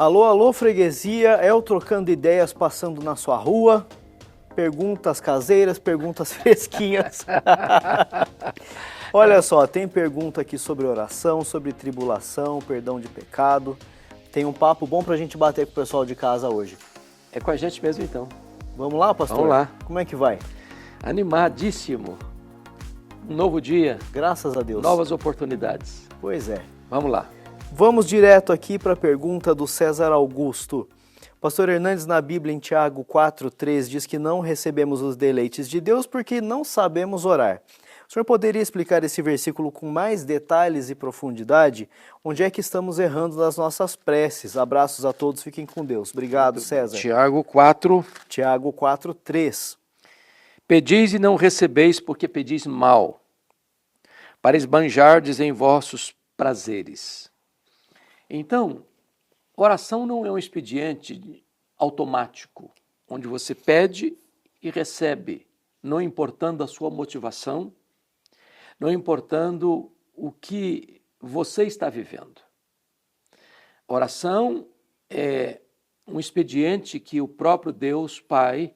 Alô, alô, freguesia, é o Trocando Ideias passando na sua rua. Perguntas caseiras, perguntas fresquinhas. Olha só, tem pergunta aqui sobre oração, sobre tribulação, perdão de pecado. Tem um papo bom pra gente bater com o pessoal de casa hoje. É com a gente mesmo então. Vamos lá, pastor? Vamos lá. Como é que vai? Animadíssimo. Um novo dia. Graças a Deus. Novas oportunidades. Pois é. Vamos lá. Vamos direto aqui para a pergunta do César Augusto. Pastor Hernandes, na Bíblia, em Tiago 4,3, diz que não recebemos os deleites de Deus porque não sabemos orar. O senhor poderia explicar esse versículo com mais detalhes e profundidade? Onde é que estamos errando nas nossas preces? Abraços a todos, fiquem com Deus. Obrigado, César. Tiago 4. Tiago 4,3. Pedis e não recebeis porque pedis mal, para esbanjardes em vossos prazeres. Então, oração não é um expediente automático, onde você pede e recebe, não importando a sua motivação, não importando o que você está vivendo. Oração é um expediente que o próprio Deus Pai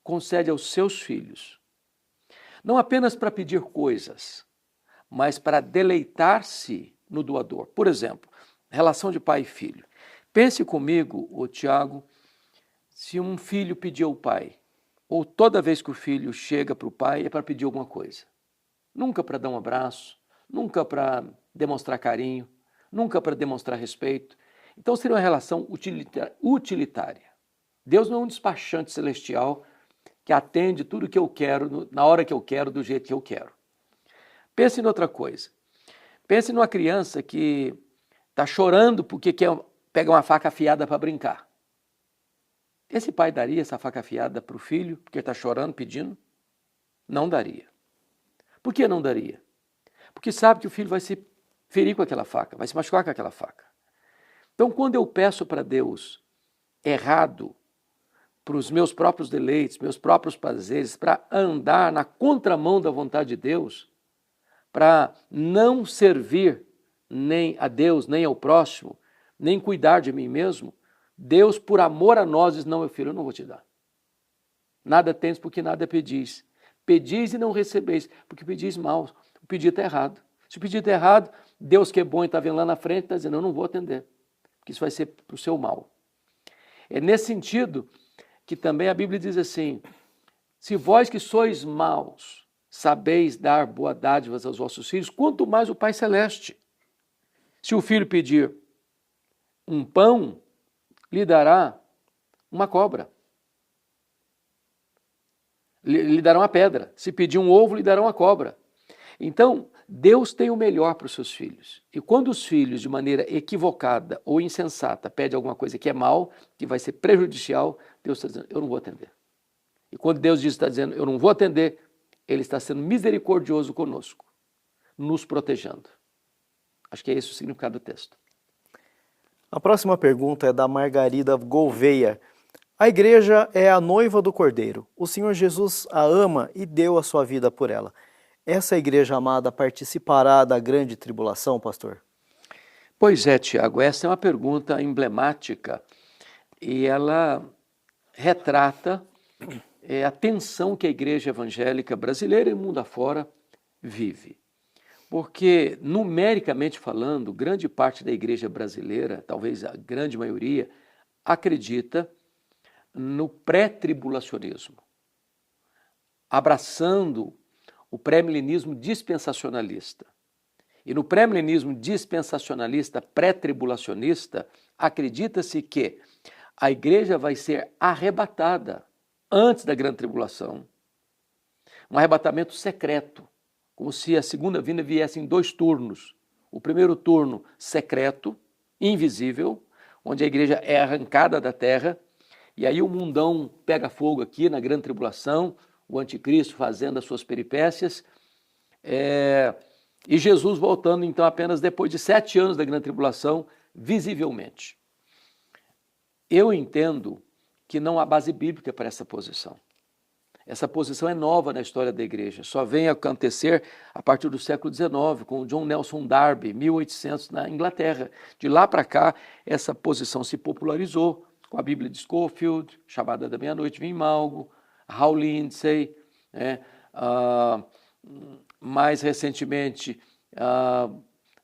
concede aos seus filhos, não apenas para pedir coisas, mas para deleitar-se no doador. Por exemplo, relação de pai e filho. Pense comigo, Tiago, se um filho pedir ao pai, ou toda vez que o filho chega para o pai é para pedir alguma coisa. Nunca para dar um abraço, nunca para demonstrar carinho, nunca para demonstrar respeito. Então seria uma relação utilitária. Deus não é um despachante celestial que atende tudo que eu quero, na hora que eu quero, do jeito que eu quero. Pense em outra coisa. Pense numa criança que está chorando porque quer pegar uma faca afiada para brincar. Esse pai daria essa faca afiada para o filho porque está chorando, pedindo? Não daria. Por que não daria? Porque sabe que o filho vai se ferir com aquela faca, vai se machucar com aquela faca. Então, quando eu peço para Deus errado, para os meus próprios deleites, meus próprios prazeres, para andar na contramão da vontade de Deus, para não servir nem a Deus, nem ao próximo, nem cuidar de mim mesmo, Deus, por amor a nós, diz, não, meu filho, eu não vou te dar. Nada tens porque nada pedis. Pedis e não recebeis, porque pedis mal. O pedido está errado. Se o pedido está errado, Deus que é bom e está vendo lá na frente, está dizendo, eu não vou atender, porque isso vai ser para o seu mal. É nesse sentido que também a Bíblia diz assim, se vós que sois maus, sabeis dar boa dádivas aos vossos filhos, quanto mais o Pai Celeste. Se o filho pedir um pão, lhe dará uma cobra. Lhe dará uma pedra. Se pedir um ovo, lhe dará uma cobra. Então, Deus tem o melhor para os seus filhos. E quando os filhos, de maneira equivocada ou insensata, pedem alguma coisa que é mal, que vai ser prejudicial, Deus está dizendo, eu não vou atender. E quando Deus está dizendo, eu não vou atender, Ele está sendo misericordioso conosco, nos protegendo. Acho que é esse o significado do texto. A próxima pergunta é da Margarida Gouveia. A igreja é a noiva do Cordeiro. O Senhor Jesus a ama e deu a sua vida por ela. Essa igreja amada participará da grande tribulação, pastor? Pois é, Tiago, essa é uma pergunta emblemática e ela retrata a tensão que a igreja evangélica brasileira e mundo afora vive. Porque, numericamente falando, grande parte da igreja brasileira, talvez a grande maioria, acredita no pré-tribulacionismo, abraçando o pré-milenismo dispensacionalista. E no pré-milenismo dispensacionalista, pré-tribulacionista, acredita-se que a igreja vai ser arrebatada antes da grande tribulação. Um arrebatamento secreto, como se a segunda vinda viesse em 2 turnos. O primeiro turno secreto, invisível, onde a igreja é arrancada da terra, e aí o mundão pega fogo aqui na grande tribulação, o anticristo fazendo as suas peripécias, e Jesus voltando então apenas depois de 7 anos da grande tribulação, visivelmente. Eu entendo que não há base bíblica para essa posição. Essa posição é nova na história da igreja, só vem a acontecer a partir do século XIX, com o John Nelson Darby, 1800, na Inglaterra. De lá para cá, essa posição se popularizou com a Bíblia de Scofield, Chamada da Meia-Noite, Vim Malgo, Hal Lindsey, né? Mais recentemente,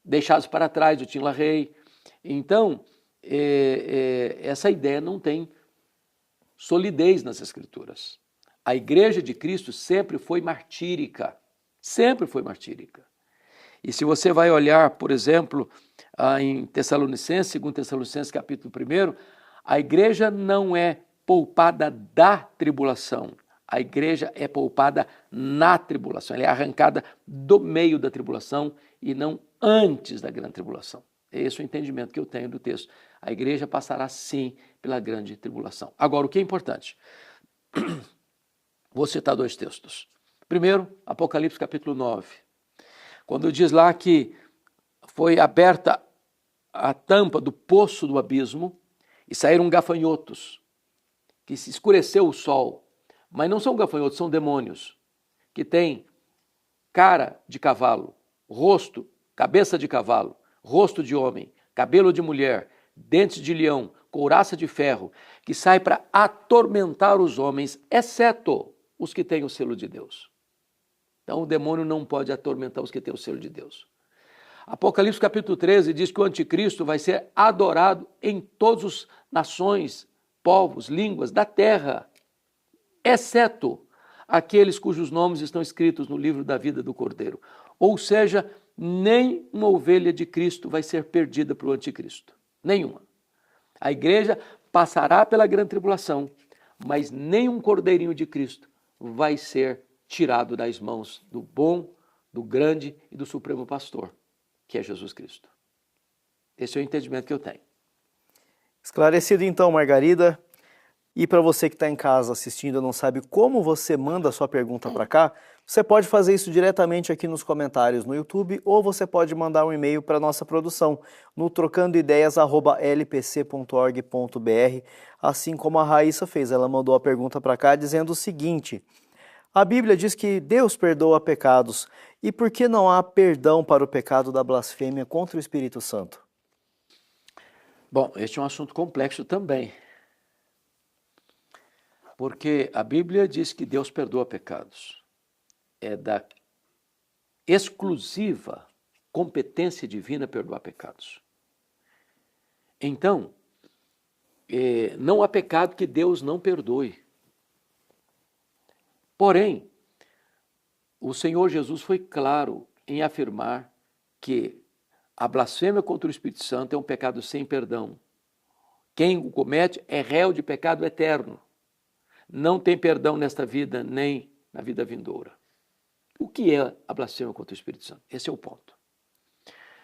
Deixados para Trás, do Tim LaHaye. Então, essa ideia não tem solidez nas Escrituras. A Igreja de Cristo sempre foi martírica, sempre foi martírica. E se você vai olhar, por exemplo, em Tessalonicenses, 2 Tessalonicenses capítulo 1, a igreja não é poupada da tribulação, a igreja é poupada na tribulação, ela é arrancada do meio da tribulação e não antes da grande tribulação. Esse é o entendimento que eu tenho do texto. A igreja passará sim pela grande tribulação. Agora, o que é importante? Vou citar 2 textos. Primeiro, Apocalipse capítulo 9. Quando diz lá que foi aberta a tampa do poço do abismo e saíram gafanhotos, que se escureceu o sol. Mas não são gafanhotos, são demônios, que têm cara de cavalo, rosto, cabeça de cavalo, rosto de homem, cabelo de mulher, dentes de leão, couraça de ferro, que sai para atormentar os homens, exceto os que têm o selo de Deus. Então o demônio não pode atormentar os que têm o selo de Deus. Apocalipse capítulo 13 diz que o anticristo vai ser adorado em todas as nações, povos, línguas da terra, exceto aqueles cujos nomes estão escritos no livro da vida do Cordeiro. Ou seja, nem uma ovelha de Cristo vai ser perdida para o anticristo. Nenhuma. A igreja passará pela grande tribulação, mas nenhum cordeirinho de Cristo vai ser tirado das mãos do bom, do grande e do supremo pastor, que é Jesus Cristo. Esse é o entendimento que eu tenho. Esclarecido então, Margarida. E para você que está em casa assistindo e não sabe como você manda a sua pergunta para cá, você pode fazer isso diretamente aqui nos comentários no YouTube ou você pode mandar um e-mail para a nossa produção no trocandoideias@lpc.org.br, assim como a Raíssa fez. Ela mandou a pergunta para cá dizendo o seguinte: a Bíblia diz que Deus perdoa pecados, e por que não há perdão para o pecado da blasfêmia contra o Espírito Santo? Bom, este é um assunto complexo também. Porque a Bíblia diz que Deus perdoa pecados. É da exclusiva competência divina perdoar pecados. Então, não há pecado que Deus não perdoe. Porém, o Senhor Jesus foi claro em afirmar que a blasfêmia contra o Espírito Santo é um pecado sem perdão. Quem o comete é réu de pecado eterno. Não tem perdão nesta vida, nem na vida vindoura. O que é a blasfêmia contra o Espírito Santo? Esse é o ponto.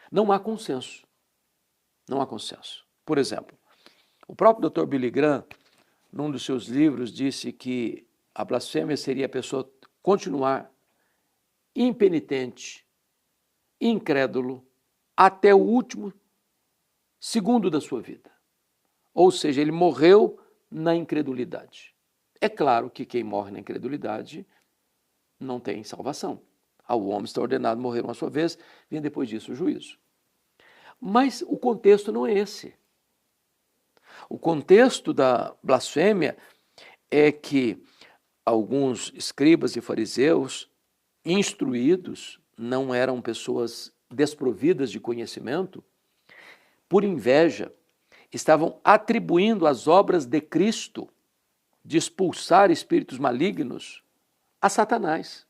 Não há consenso. Não há consenso. Por exemplo, o próprio Dr. Billy Graham, num dos seus livros, disse que a blasfêmia seria a pessoa continuar impenitente, incrédulo, até o último segundo da sua vida. Ou seja, ele morreu na incredulidade. É claro que quem morre na incredulidade não tem salvação. Ao homem está ordenado morrer uma sua vez, vem depois disso o juízo. Mas o contexto não é esse. O contexto da blasfêmia é que alguns escribas e fariseus instruídos, não eram pessoas desprovidas de conhecimento, por inveja, estavam atribuindo as obras de Cristo de expulsar espíritos malignos a Satanás.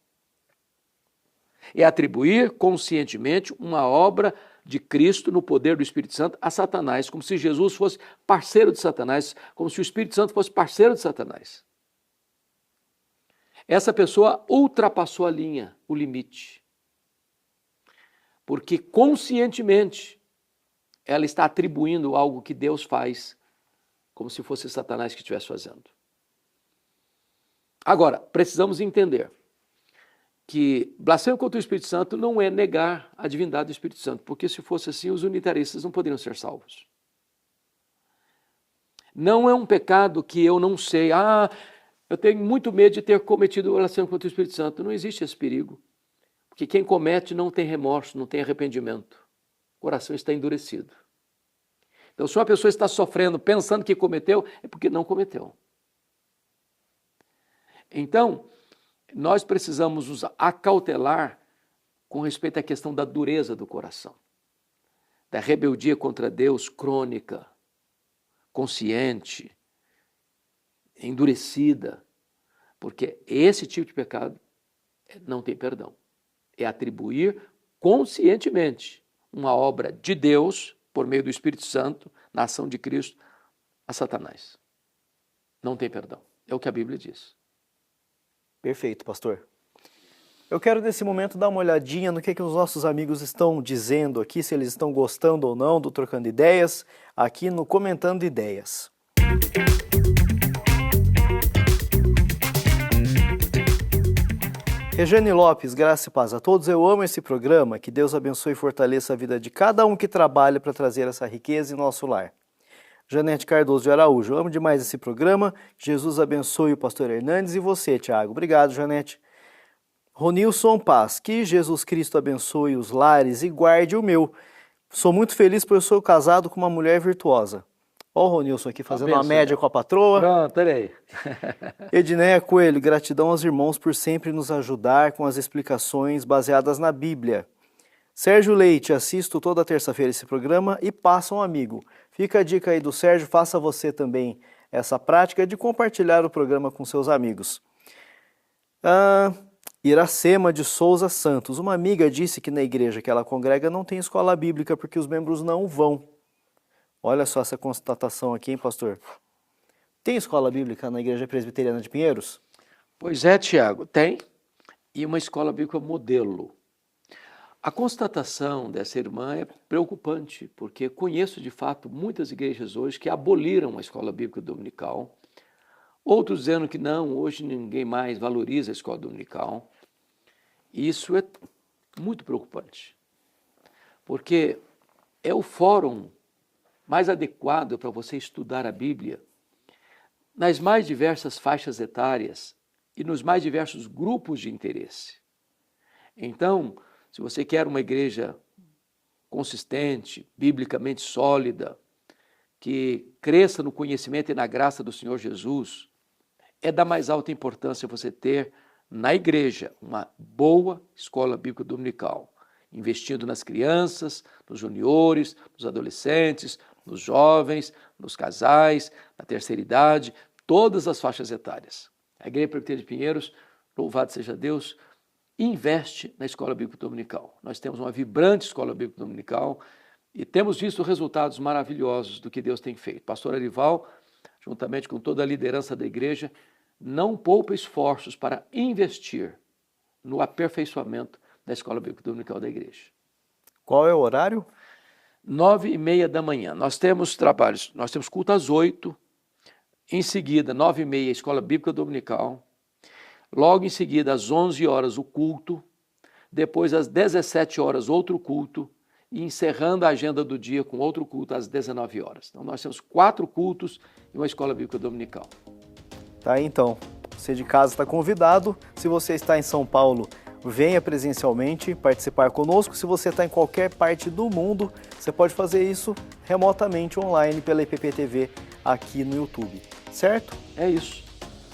É atribuir conscientemente uma obra de Cristo no poder do Espírito Santo a Satanás, como se Jesus fosse parceiro de Satanás, como se o Espírito Santo fosse parceiro de Satanás. Essa pessoa ultrapassou a linha, o limite, porque conscientemente ela está atribuindo algo que Deus faz como se fosse Satanás que estivesse fazendo. Agora, precisamos entender que blasfêmia contra o Espírito Santo não é negar a divindade do Espírito Santo, porque se fosse assim, os unitaristas não poderiam ser salvos. Não é um pecado que eu não sei, Eu tenho muito medo de ter cometido oração contra o Espírito Santo. Não existe esse perigo. Porque quem comete não tem remorso, não tem arrependimento. O coração está endurecido. Então, se uma pessoa está sofrendo, pensando que cometeu, é porque não cometeu. Então, nós precisamos nos acautelar com respeito à questão da dureza do coração, da rebeldia contra Deus crônica, consciente, endurecida, porque esse tipo de pecado não tem perdão. É atribuir conscientemente uma obra de Deus, por meio do Espírito Santo, na ação de Cristo, a Satanás. Não tem perdão. É o que a Bíblia diz. Perfeito, pastor. Eu quero, nesse momento, dar uma olhadinha no que os nossos amigos estão dizendo aqui, se eles estão gostando ou não do Trocando Ideias, aqui no Comentando Ideias. Regiane Lopes, graça e paz a todos. Eu amo esse programa. Que Deus abençoe e fortaleça a vida de cada um que trabalha para trazer essa riqueza em nosso lar. Janete Cardoso de Araújo, eu amo demais esse programa. Jesus abençoe o pastor Hernandes e você, Tiago. Obrigado, Janete. Ronilson Paz, que Jesus Cristo abençoe os lares e guarde o meu. Sou muito feliz por eu sou casado com uma mulher virtuosa. Ó o Ronilson aqui fazendo uma média com a patroa. Pronto, olha aí. Edneia Coelho, gratidão aos irmãos por sempre nos ajudar com as explicações baseadas na Bíblia. Sérgio Leite, assisto toda terça-feira esse programa e passa um amigo. Fica a dica aí do Sérgio, faça você também essa prática de compartilhar o programa com seus amigos. Iracema de Souza Santos, uma amiga disse que na igreja que ela congrega não tem escola bíblica porque os membros não vão. Olha só essa constatação aqui, hein, pastor? Tem escola bíblica na Igreja Presbiteriana de Pinheiros? Pois é, Tiago, tem. E uma escola bíblica modelo. A constatação dessa irmã é preocupante, porque conheço, de fato, muitas igrejas hoje que aboliram a escola bíblica dominical. Outros dizendo que não, hoje ninguém mais valoriza a escola dominical. E isso é muito preocupante, porque é o fórum mais adequado para você estudar a Bíblia nas mais diversas faixas etárias e nos mais diversos grupos de interesse. Então, se você quer uma igreja consistente, biblicamente sólida, que cresça no conhecimento e na graça do Senhor Jesus, é da mais alta importância você ter na igreja uma boa escola bíblica dominical, investindo nas crianças, nos juniores, nos adolescentes, nos jovens, nos casais, na terceira idade, todas as faixas etárias. A Igreja Presbiteriana de Pinheiros, louvado seja Deus, investe na escola bíblica dominical. Nós temos uma vibrante escola bíblica dominical e temos visto resultados maravilhosos do que Deus tem feito. Pastor Arival, juntamente com toda a liderança da igreja, não poupa esforços para investir no aperfeiçoamento da escola bíblica dominical da igreja. Qual é o horário? 9h30 da manhã. Nós temos trabalhos, nós temos culto às 8h, em seguida, 9h30, a escola bíblica dominical, logo em seguida, às 11 horas, o culto, depois às 17 horas, outro culto, e encerrando a agenda do dia com outro culto às 19 horas. Então, nós temos 4 cultos e uma escola bíblica dominical. Tá aí, então. Você de casa está convidado. Se você está em São Paulo, venha presencialmente participar conosco. Se você está em qualquer parte do mundo, você pode fazer isso remotamente, online, pela IPPTV, aqui no YouTube. Certo? É isso.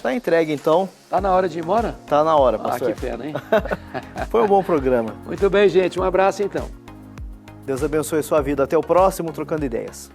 Tá entregue, então. Tá na hora de ir embora? Tá na hora, pastor. Ah, que pena, hein? Foi um bom programa. Muito bem, gente. Um abraço, então. Deus abençoe a sua vida. Até o próximo Trocando Ideias.